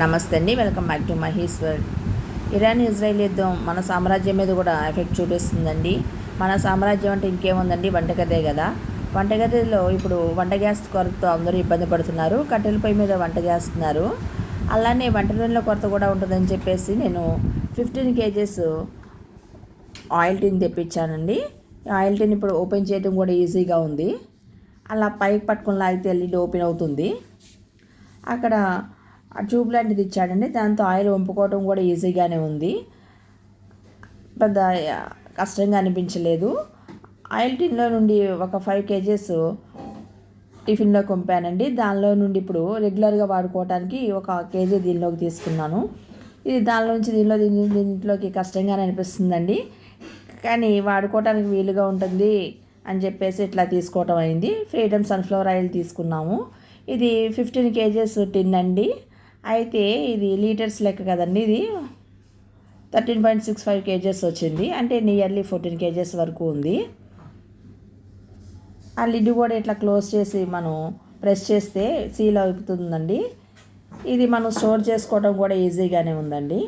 నమస్తే అండి, welcome back to Maheshwar. Iran Israel యుద్ధం మన సామ్రాజ్యం మీద కూడా ఎఫెక్ట్ చూపిస్తుందండి. మన సామ్రాజ్యం అంటే ఇంకేముందండి, వంటగదే కదా. వంటగదిలో ఇప్పుడు వంట గ్యాస్ కొరతతో అందరూ ఇబ్బంది పడుతున్నారు. కట్టెల పొయ్యి మీద వంట చేస్తున్నారు. అలానే వంట నూనెల కొరత కూడా ఉంటుందని చెప్పేసి నేను 15 kgs ఆయిల్ టిన్ తెప్పించానండి. ఆయిల్ టిన్ ఇప్పుడు ఓపెన్ చేయడం కూడా ఈజీగా ఉంది. అలా పైకి పట్టుకుని లాగితే ఎల్ఈడి ఓపెన్ అవుతుంది. అక్కడ ట్యూబ్ లాంటిది ఇచ్చాడండి, దాంతో ఆయిల్ వంపుకోవడం కూడా ఈజీగానే ఉంది, పెద్ద కష్టంగా అనిపించలేదు. ఆయిల్ టిన్లో నుండి ఒక 5 kgs టిఫిన్లోకి పంపానండి. దానిలో నుండి ఇప్పుడు రెగ్యులర్గా వాడుకోవడానికి ఒక కేజీ దీనిలోకి తీసుకున్నాను. ఇది దానిలోంచి దీంట్లోకి కష్టంగానే అనిపిస్తుందండి, కానీ వాడుకోవడానికి వీలుగా ఉంటుంది అని చెప్పేసి ఇట్లా తీసుకోవటం అయింది. ఫ్రీడమ్ సన్ఫ్లవర్ ఆయిల్ తీసుకున్నాము. ఇది 15 kgs టిన్ అండి. అయితే ఇది లీటర్స్ లెక్క కదండి. ఇది 13.65 kgs వచ్చింది, అంటే నియర్లీ 14 kgs వరకు ఉంది. ఆ లిడ్ కూడా ఇట్లా క్లోజ్ చేసి మనం ప్రెస్ చేస్తే సీల్ అవుతుందండి. ఇది మనం స్టోర్ చేసుకోవడం కూడా ఈజీగానే ఉందండి.